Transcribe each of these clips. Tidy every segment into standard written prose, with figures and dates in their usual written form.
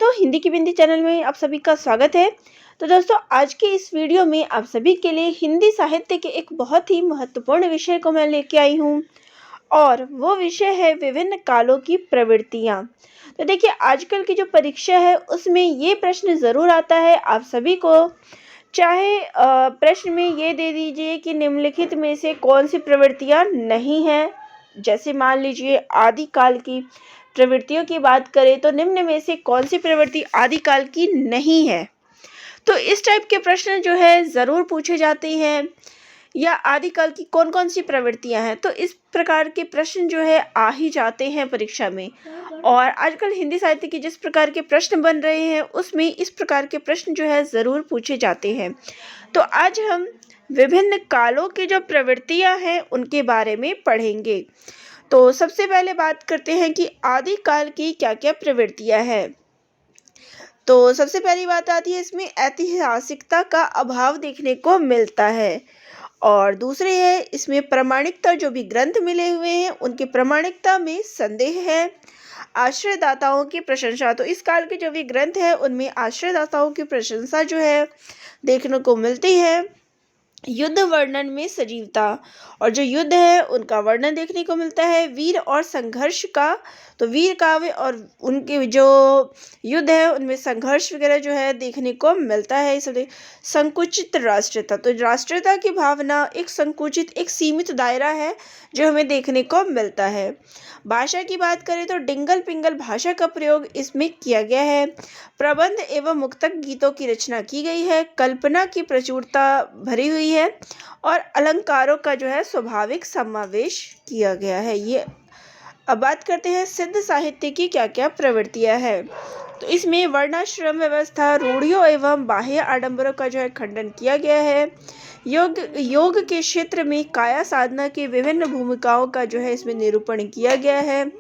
दोस्तों, हिंदी की बिंदी चैनल में आप सभी का स्वागत है। तो दोस्तों, आज की इस वीडियो में आप सभी के लिए हिंदी साहित्य के एक बहुत ही महत्वपूर्ण विषय को मैं लेके आई हूँ और वो विषय है विभिन्न कालों की प्रवृत्तियाँ। तो देखिए, आजकल की जो परीक्षा है उसमें ये प्रश्न ज़रूर आता है आप सभी को। चाहे प्रश्न में ये दे दीजिए कि निम्नलिखित में से कौन सी प्रवृत्तियाँ नहीं हैं। जैसे मान लीजिए आदिकाल की प्रवृत्तियों की बात करें तो निम्न में से कौन सी प्रवृत्ति आदिकाल की नहीं है। तो इस टाइप के प्रश्न जो है ज़रूर पूछे जाते हैं, या आदिकाल की कौन कौन सी प्रवृत्तियां हैं। तो इस प्रकार के प्रश्न जो है आ ही जाते हैं परीक्षा में। और आजकल हिंदी साहित्य के जिस प्रकार के प्रश्न बन रहे हैं उसमें इस प्रकार के प्रश्न जो है ज़रूर पूछे जाते हैं। तो आज हम विभिन्न कालों की जो प्रवृत्तियां हैं उनके बारे में पढ़ेंगे। तो सबसे पहले बात करते हैं कि आदिकाल की क्या क्या प्रवृत्तियां हैं। तो सबसे पहली बात आती है, इसमें ऐतिहासिकता का अभाव देखने को मिलता है। और दूसरे है, इसमें प्रामाणिकता, जो भी ग्रंथ मिले हुए हैं उनकी प्रामाणिकता में संदेह है। आश्रयदाताओं की प्रशंसा, तो इस काल के जो भी ग्रंथ है उनमें आश्रयदाताओं की प्रशंसा जो है देखने को मिलती है। युद्ध वर्णन में सजीवता, और जो युद्ध है उनका वर्णन देखने को मिलता है। वीर और संघर्ष का, तो वीर काव्य और उनके जो युद्ध है उनमें संघर्ष वगैरह जो है देखने को मिलता है। इसलिए संकुचित राष्ट्रीयता, तो राष्ट्रीयता की भावना एक संकुचित, एक सीमित दायरा है जो हमें देखने को मिलता है। भाषा की बात करें तो डिंगल पिंगल भाषा का प्रयोग इसमें किया गया है। प्रबंध एवं मुक्तक गीतों की रचना की गई है। कल्पना की प्रचुरता भरी हुई है और अलंकारों का जो है स्वाभाविक समावेश किया गया है। ये अब बात करते हैं सिद्ध साहित्य की क्या क्या प्रवृत्तियां हैं। तो इसमें वर्णाश्रम व्यवस्था, रूढ़ियों एवं बाह्य आडंबरों का जो है खंडन किया गया है। योग के क्षेत्र में काया साधना की विभिन्न भूमिकाओं का जो है इसमें निरूपण किया गया है।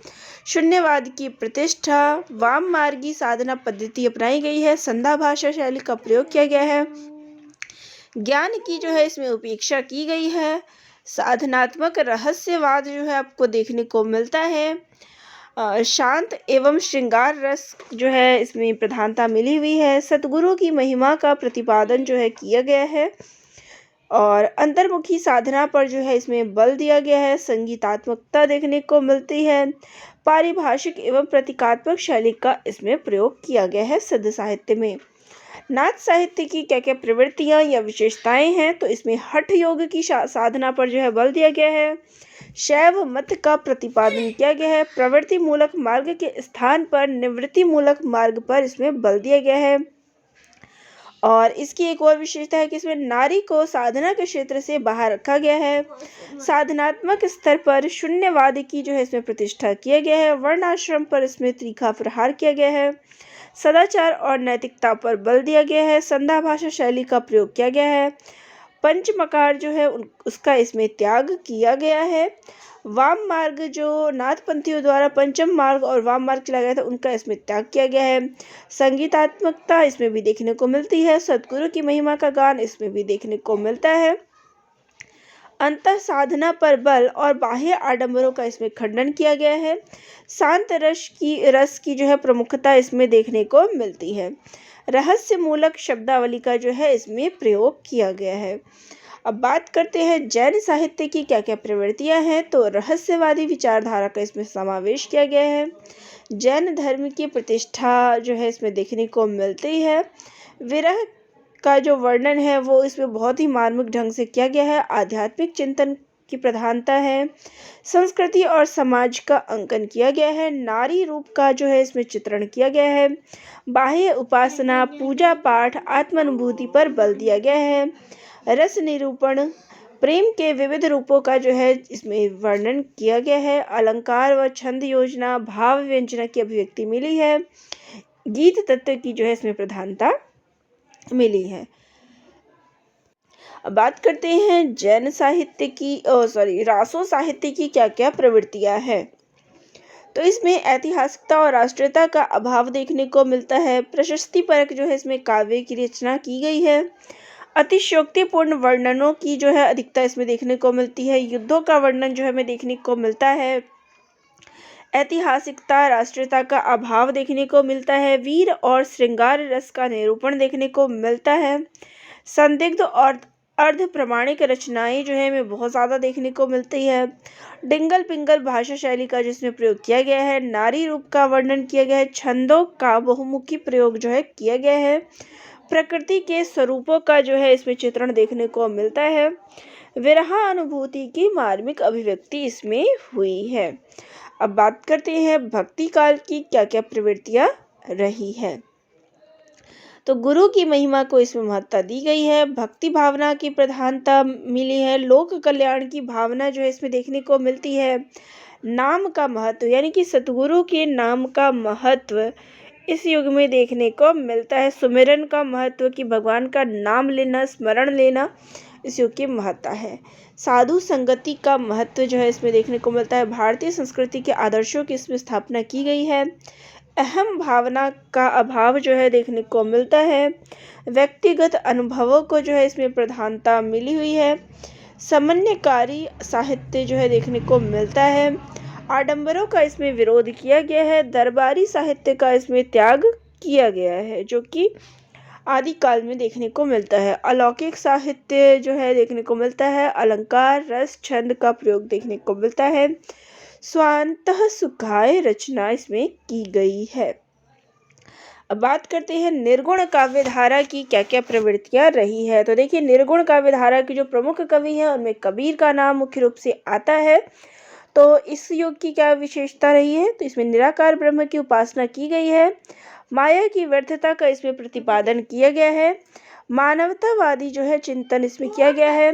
शून्यवाद की प्रतिष्ठा, वाम मार्गी साधना पद्धति अपनाई गई है। संध्या भाषा शैली का प्रयोग किया गया है। ज्ञान की जो है इसमें उपेक्षा की गई है। साधनात्मक रहस्यवाद जो है आपको देखने को मिलता है। शांत एवं श्रृंगार रस जो है इसमें प्रधानता मिली हुई है। सतगुरु की महिमा का प्रतिपादन जो है किया गया है और अंतर्मुखी साधना पर जो है इसमें बल दिया गया है। संगीतात्मकता देखने को मिलती है। पारिभाषिक एवं प्रतीकात्मक शैली का इसमें प्रयोग किया गया है सिद्ध साहित्य में। नाथ साहित्य की क्या क्या प्रवृत्तियां या विशेषताएं हैं, तो इसमें हठ योग की साधना पर जो है बल दिया गया है। शैव मत का प्रतिपादन किया गया है। प्रवृत्ति मूलक मार्ग के स्थान पर निवृत्ति मूलक मार्ग पर इसमें बल दिया गया है। और इसकी एक और विशेषता है कि इसमें नारी को साधना के क्षेत्र से बाहर रखा गया है। साधनात्मक स्तर पर शून्यवाद की जो है इसमें प्रतिष्ठा किया गया है। वर्णाश्रम पर इसमें तीखा प्रहार किया गया है। सदाचार और नैतिकता पर बल दिया गया है। संध्या भाषा शैली का प्रयोग किया गया है। पंचमकार जो है उसका इसमें त्याग किया गया है। वाम मार्ग, जो नाथपंथियों द्वारा पंचम मार्ग और वाम मार्ग चला गया था, उनका इसमें त्याग किया गया है। संगीतात्मकता इसमें भी देखने को मिलती है। सतगुरु की महिमा का गान इसमें भी देखने को मिलता है। अंतः साधना पर बल और बाह्य आडंबरों का इसमें खंडन किया गया है। शांत रस की जो है प्रमुखता इसमें देखने को मिलती है। रहस्य मूलक शब्दावली का जो है इसमें प्रयोग किया गया है। अब बात करते हैं जैन साहित्य की क्या क्या प्रवृत्तियां हैं। तो रहस्यवादी विचारधारा का इसमें समावेश किया गया है। जैन धर्म की प्रतिष्ठा जो है इसमें देखने को मिलती है। विरह का जो वर्णन है वो इसमें बहुत ही मार्मिक ढंग से किया गया है। आध्यात्मिक चिंतन की प्रधानता है। संस्कृति और समाज का अंकन किया गया है। नारी रूप का जो है इसमें चित्रण किया गया है। बाह्य उपासना, पूजा पाठ, आत्मानुभूति पर बल दिया गया है। रस निरूपण, प्रेम के विविध रूपों का जो है इसमें वर्णन किया गया है। अलंकार व छंद योजना, भाव व्यंजना की अभिव्यक्ति मिली है। गीत तत्व की जो है इसमें प्रधानता मिली है। अब बात करते हैं जैन साहित्य की रासो साहित्य की क्या क्या प्रवृत्तियां हैं। तो इसमें ऐतिहासिकता और राष्ट्रीयता का अभाव देखने को मिलता है। प्रशस्ति परक जो है इसमें काव्य की रचना की गई है। अतिशयोक्तिपूर्ण वर्णनों की जो है अधिकता इसमें देखने को मिलती है। युद्धों का वर्णन जो है हमें देखने को मिलता है। ऐतिहासिकता, राष्ट्रीयता का अभाव देखने को मिलता है। वीर और श्रृंगार रस का निरूपण देखने को मिलता है। संदिग्ध और अर्ध प्रमाणिक रचनाएं जो है हमें बहुत ज़्यादा देखने को मिलती है। डिंगल पिंगल भाषा शैली का जिसमें प्रयोग किया गया है। नारी रूप का वर्णन किया गया है। छंदों का बहुमुखी प्रयोग जो है किया गया है। प्रकृति के स्वरूपों का जो है इसमें चित्रण देखने को मिलता है। विरह अनुभूति की मार्मिक अभिव्यक्ति इसमें हुई है। अब बात करते हैं भक्ति काल की क्या क्या प्रवृत्तियां रही है। तो गुरु की महिमा को इसमें महत्ता दी गई है। भक्ति भावना की प्रधानता मिली है। लोक कल्याण की भावना जो है इसमें देखने को मिलती है। नाम का महत्व यानी कि सतगुरु के नाम का महत्व इस युग में देखने को मिलता है। सुमिरन का महत्व कि भगवान का नाम लेना, स्मरण लेना इस युग की महत्ता है। साधु संगति का महत्व जो है इसमें देखने को मिलता है। भारतीय संस्कृति के आदर्शों की इसमें स्थापना की गई है। अहम भावना का अभाव जो है देखने को मिलता है। व्यक्तिगत अनुभवों को जो है इसमें प्रधानता मिली हुई है। समन्वयकारी साहित्य जो है देखने को मिलता है। आडंबरों का इसमें विरोध किया गया है। दरबारी साहित्य का इसमें त्याग किया गया है जो कि आदि काल में देखने को मिलता है। अलौकिक साहित्य जो है देखने को मिलता है। अलंकार, रस, छंद का प्रयोग देखने को मिलता है। स्वांतः सुखाय रचना इसमें की गई है। अब बात करते हैं निर्गुण काव्य धारा की क्या क्या प्रवृत्तियां रही है। तो देखिए, निर्गुण काव्य धारा के जो प्रमुख कवि हैं उनमें कबीर का नाम मुख्य रूप से आता है। तो इस युग की क्या विशेषता रही है, तो इसमें निराकार ब्रह्म की उपासना की गई है। माया की व्यर्थता का इसमें प्रतिपादन किया गया है। मानवतावादी जो है चिंतन इसमें किया गया है।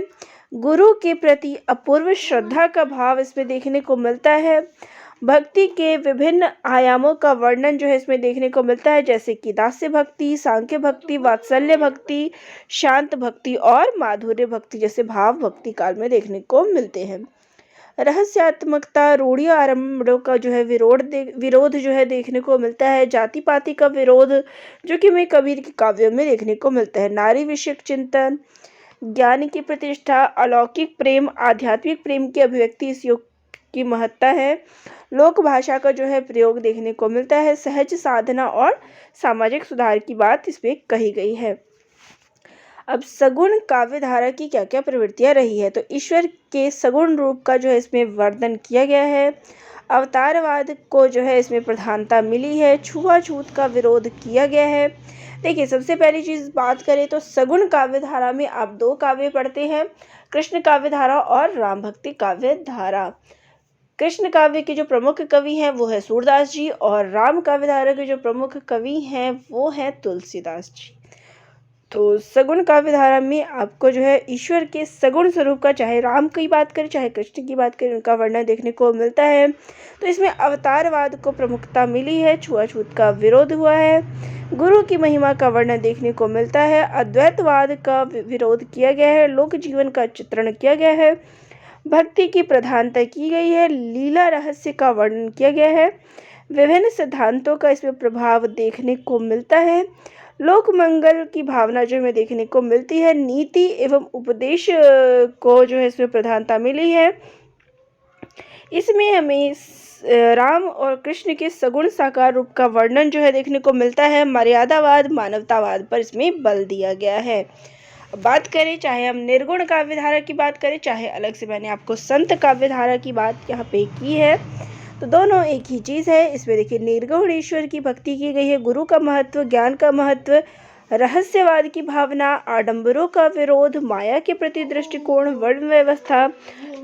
गुरु के प्रति अपूर्व श्रद्धा का भाव इसमें देखने को मिलता है। भक्ति के विभिन्न आयामों का वर्णन जो है इसमें देखने को मिलता है, जैसे कि दास्य भक्ति, सांख्य भक्ति, वात्सल्य भक्ति, शांत भक्ति और माधुर्य भक्ति जैसे भाव भक्ति काल में देखने को मिलते हैं। रहस्यात्मकता, रूढ़ी आरंभों का जो है विरोध जो है देखने को मिलता है। जाति पाति का विरोध जो कि हमें कबीर के काव्यों में देखने को मिलता है। नारी विषयक चिंतन, ज्ञान की प्रतिष्ठा, अलौकिक प्रेम, आध्यात्मिक प्रेम की अभिव्यक्ति इस युग की महत्ता है। लोक भाषा का जो है प्रयोग देखने को मिलता है। सहज साधना और सामाजिक सुधार की बात इसमें कही गई है। अब सगुण काव्य धारा की क्या क्या प्रवृत्तियां रही है, तो ईश्वर के सगुण रूप का जो है इसमें वर्णन किया गया है। अवतारवाद को जो है इसमें प्रधानता मिली है। छुआछूत का विरोध किया गया है। देखिए, सबसे पहली चीज़ बात करें तो सगुण काव्य धारा में आप दो काव्य पढ़ते हैं, कृष्ण काव्य धारा और राम भक्ति काव्य धारा। कृष्ण काव्य के जो प्रमुख कवि हैं वो है सूरदास जी और राम काव्य धारा के जो प्रमुख कवि हैं वो हैं तुलसीदास जी। तो सगुण काव्य धारा में आपको जो है ईश्वर के सगुण स्वरूप का, चाहे राम की बात करें चाहे कृष्ण की बात करें, उनका वर्णन देखने को मिलता है। तो इसमें अवतारवाद को प्रमुखता मिली है। छुआछूत का विरोध हुआ है। गुरु की महिमा का वर्णन देखने को मिलता है। अद्वैतवाद का विरोध किया गया है। लोक जीवन का चित्रण किया गया है। भक्ति की प्रधानता की गई है। लीला रहस्य का वर्णन किया गया है। विभिन्न सिद्धांतों का इसमें प्रभाव देखने को मिलता है। लोक मंगल की भावना जो हमें देखने को मिलती है। नीति एवं उपदेश को जो है इसमें प्रधानता मिली है। इसमें हमें राम और कृष्ण के सगुण साकार रूप का वर्णन जो है देखने को मिलता है। मर्यादावाद, मानवतावाद पर इसमें बल दिया गया है। बात करें चाहे हम निर्गुण काव्य धारा की बात करें चाहे अलग से मैंने आपको संत काव्य धारा की बात यहाँ पे की है, तो दोनों एक ही चीज़ है। इसमें देखिए, निर्गुण ईश्वर की भक्ति की गई है। गुरु का महत्व, ज्ञान का महत्व, रहस्यवाद की भावना, आडंबरों का विरोध, माया के प्रति दृष्टिकोण, वर्ण व्यवस्था,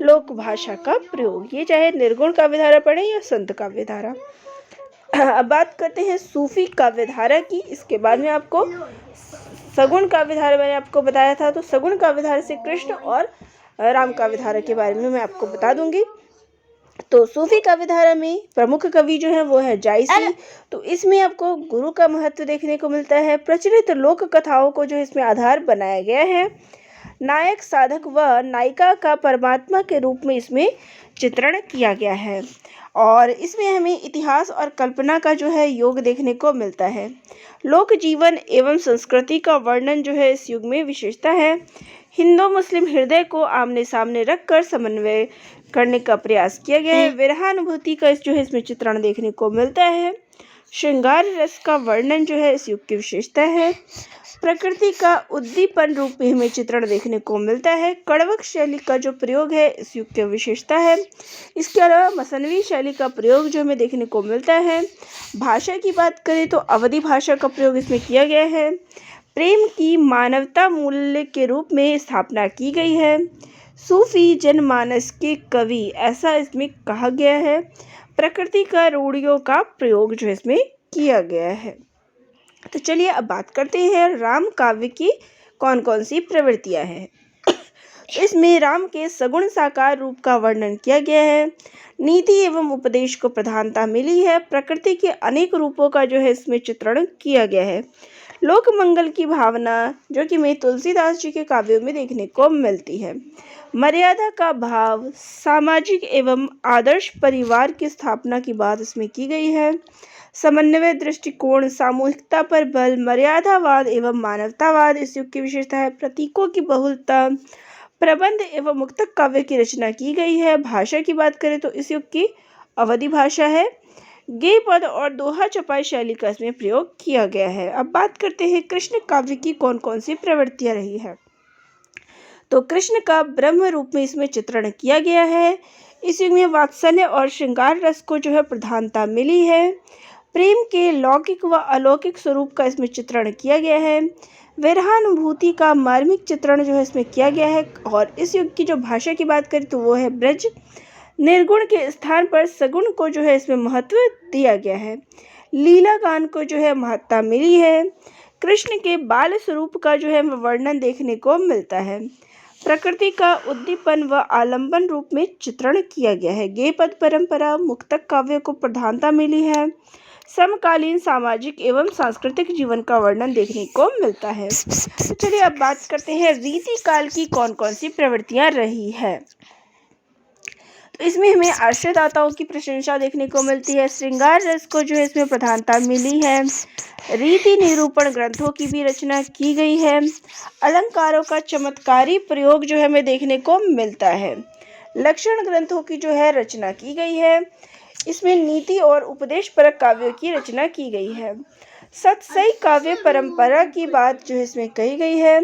लोक भाषा का प्रयोग, ये चाहे निर्गुण काव्य धारा पढ़े या संत काव्य धारा। अब बात करते हैं सूफी काव्य धारा की। इसके बाद में आपको सगुण काव्य धारा मैंने आपको बताया था, तो सगुण काव्य धारा से कृष्ण और राम काव्य धारा के बारे में मैं आपको बता दूंगी। तो सूफी काव्य धारा में प्रमुख कवि जो है वो है जायसी। तो इसमें आपको गुरु का महत्व देखने को मिलता है। प्रचलित लोक कथाओं को जो इसमें आधार बनाया गया है। नायक, साधक व नायिका का परमात्मा के रूप में इसमें चित्रण किया गया है और इसमें हमें इतिहास और कल्पना का जो है योग देखने को मिलता है। लोक जीवन एवं संस्कृति का वर्णन जो है इस युग में विशेषता है। हिंदू मुस्लिम हृदय को आमने सामने रखकर समन्वय करने का प्रयास किया गया है। विरहानुभूति का जो है इसमें चित्रण देखने को मिलता है। श्रृंगार रस का वर्णन जो है इस युग की विशेषता है। प्रकृति का उद्दीपन रूप में हमें चित्रण देखने को मिलता है। कड़वक शैली का जो प्रयोग है इस युग की विशेषता है। इसके अलावा मसनवी शैली का प्रयोग जो हमें देखने को मिलता है। भाषा की बात करें तो अवधी भाषा का प्रयोग इसमें किया गया है। प्रेम की मानवता मूल्य के रूप में स्थापना की गई है। सूफी जनमानस के कवि ऐसा इसमें कहा गया है। प्रकृति का रूढ़ियों का प्रयोग जो इसमें किया गया है। तो चलिए अब बात करते हैं राम काव्य की कौन कौन सी प्रवृत्तियां हैं। इसमें राम के सगुण साकार रूप का वर्णन किया गया है। नीति एवं उपदेश को प्रधानता मिली है। प्रकृति के अनेक रूपों का जो है इसमें चित्रण किया गया है। लोक मंगल की भावना जो कि मैं तुलसीदास जी के काव्यों में देखने को मिलती है। मर्यादा का भाव, सामाजिक एवं आदर्श परिवार की स्थापना की बात इसमें की गई है। समन्वय दृष्टिकोण, सामूहिकता पर बल, मर्यादावाद एवं मानवतावाद इस युग की विशेषता है। प्रतीकों की बहुलता, प्रबंध एवं मुक्तक काव्य की रचना की गई है। भाषा की बात करें तो इस युग की अवधी भाषा है। गेय पद और दोहा चपाई शैली का इसमें प्रयोग किया गया है। अब बात करते हैं कृष्ण काव्य की कौन कौन सी प्रवृत्तियां रही है। तो कृष्ण का ब्रह्म रूप में इसमें चित्रण किया गया है। इस युग में वात्सल्य और श्रृंगार रस को जो है प्रधानता मिली है। प्रेम के लौकिक व अलौकिक स्वरूप का इसमें चित्रण किया गया है। विरहानुभूति का मार्मिक चित्रण जो है इसमें किया गया है। और इस युग की जो भाषा की बात करें तो वो है ब्रज। निर्गुण के स्थान पर सगुण को जो है इसमें महत्व दिया गया है। लीला गान को जो है महत्ता मिली है। कृष्ण के बाल स्वरूप का जो है वर्णन देखने को मिलता है। प्रकृति का उद्दीपन व आलंबन रूप में चित्रण किया गया है। गेय पद परंपरा, मुक्तक काव्य को प्रधानता मिली है। समकालीन सामाजिक एवं सांस्कृतिक जीवन का वर्णन देखने को मिलता है। तो चलिए अब बात करते हैं रीति काल की कौन कौन सी प्रवृत्तियां रही है। तो इसमें हमें आश्रयदाताओं की प्रशंसा देखने को मिलती है। श्रृंगार रस को जो है इसमें प्रधानता मिली है। रीति निरूपण ग्रंथों की भी रचना की गई है। अलंकारों का चमत्कारी प्रयोग जो है हमें देखने को मिलता है। लक्षण ग्रंथों की जो है रचना की गई है। इसमें नीति और उपदेश परक काव्यों की रचना की गई है। सतसई काव्य परंपरा की बात जो है इसमें कही गई है।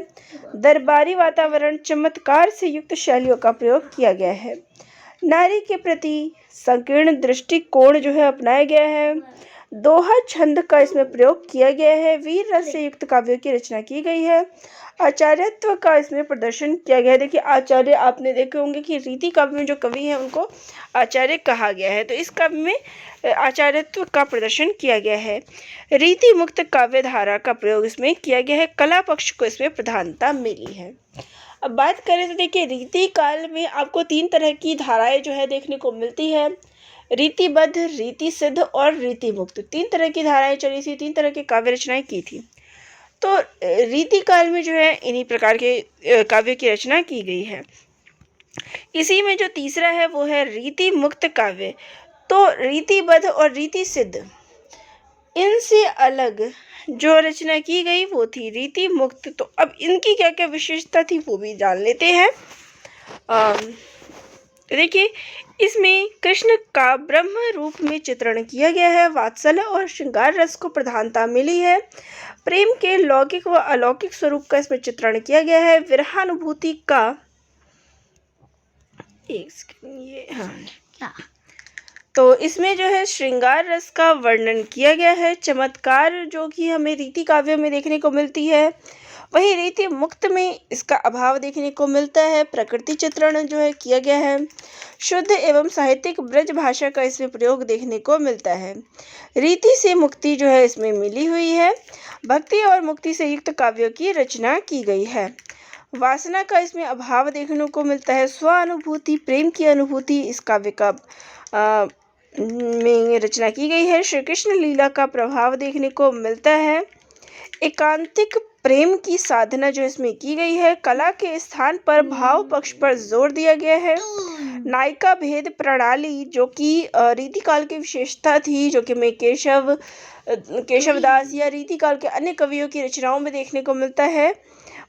दरबारी वातावरण, चमत्कार से युक्त शैलियों का प्रयोग किया गया है। नारी के प्रति संकीर्ण दृष्टिकोण जो है अपनाया गया है। दोहा छंद का इसमें प्रयोग किया गया है। वीर रस से युक्त काव्यों की रचना की गई है। आचार्यत्व का इसमें प्रदर्शन किया गया है। देखिए आचार्य आपने देखे होंगे कि रीति काव्य में जो कवि हैं उनको आचार्य कहा गया है। तो इस काव्य में आचार्यत्व का प्रदर्शन किया गया है। रीति मुक्त काव्य धारा का प्रयोग इसमें किया गया है। कला पक्ष को इसमें प्रधानता मिली है। अब बात करें तो देखिए रीति काल में आपको 3 तरह की धाराएं जो है देखने को मिलती है। रीतिबद्ध, रीति सिद्ध और रीति मुक्त, 3 तरह की धाराएं चली थी, 3 तरह की काव्य रचनाएं की थी। तो रीति काल में जो है इन्हीं प्रकार के काव्य की रचना की गई है। इसी में जो तीसरा है वो है रीति मुक्त काव्य। तो रीतिबद्ध और रीति सिद्ध, इनसे अलग जो रचना की गई वो थी रीति मुक्त। तो अब इनकी क्या क्या विशेषता थी वो भी जान लेते हैं। देखिए इसमें कृष्ण का ब्रह्म रूप में चित्रण किया गया है। वात्सल्य और श्रृंगार रस को प्रधानता मिली है। प्रेम के लौकिक व अलौकिक स्वरूप का इसमें चित्रण किया गया है। विरहानुभूति का तो इसमें जो है श्रृंगार रस का वर्णन किया गया है। चमत्कार जो कि हमें रीति काव्यों में देखने को मिलती है, वही रीति मुक्त में इसका अभाव देखने को मिलता है। प्रकृति चित्रण जो है किया गया है। शुद्ध एवं साहित्यिक ब्रज भाषा का इसमें प्रयोग देखने को मिलता है। रीति से मुक्ति जो है इसमें मिली हुई है। भक्ति और मुक्ति से युक्त काव्यों की रचना की गई है। वासना का इसमें अभाव देखने को मिलता है। स्वानुभूति, प्रेम की अनुभूति इस काव्य का में रचना की गई है। श्री कृष्ण लीला का प्रभाव देखने को मिलता है। एकांतिक प्रेम की साधना जो इसमें की गई है। कला के स्थान पर भाव पक्ष पर जोर दिया गया है। नायिका भेद प्रणाली जो कि रीति काल की विशेषता थी, जो कि मैं केशवदास या रीति काल के अन्य कवियों की रचनाओं में देखने को मिलता है।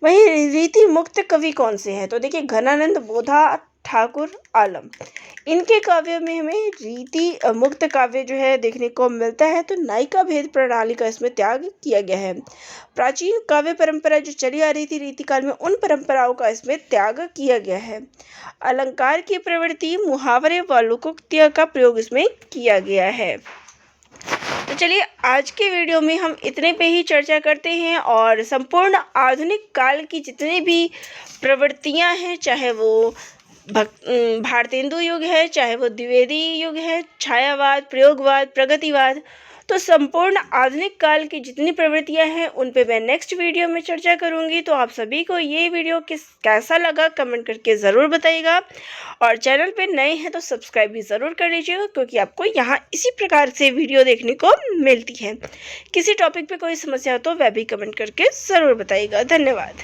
वहीं रीति मुक्त कवि कौन से हैं, तो देखिए घनानंद बोधा ठाकुर आलम। इनके काव्य में हमें रीति मुक्त काव्य जो है देखने को मिलता है। तो नायिका भेद प्रणाली का इसमें त्याग किया गया है। प्राचीन काव्य परंपरा जो चली आ रही थी रीतिकाल में, उन परंपराओं का इसमें त्याग किया गया है। अलंकार की प्रवृत्ति, मुहावरे व लोकोक्तियों का प्रयोग इसमें किया गया है। तो चलिए आज के वीडियो में हम इतने पे ही चर्चा करते हैं और संपूर्ण आधुनिक काल की जितनी भी प्रवृत्तियां हैं, चाहे वो भारतेंदु युग है, चाहे वो द्विवेदी युग है, छायावाद, प्रयोगवाद, प्रगतिवाद, तो संपूर्ण आधुनिक काल की जितनी प्रवृत्तियां हैं उन पे मैं नेक्स्ट वीडियो में चर्चा करूंगी। तो आप सभी को ये वीडियो कैसा लगा कमेंट करके ज़रूर बताइएगा और चैनल पे नए हैं तो सब्सक्राइब भी ज़रूर कर लीजिएगा, क्योंकि आपको यहाँ इसी प्रकार से वीडियो देखने को मिलती है। किसी टॉपिक पे कोई समस्या हो तो वह भी कमेंट करके ज़रूर बताइएगा। धन्यवाद।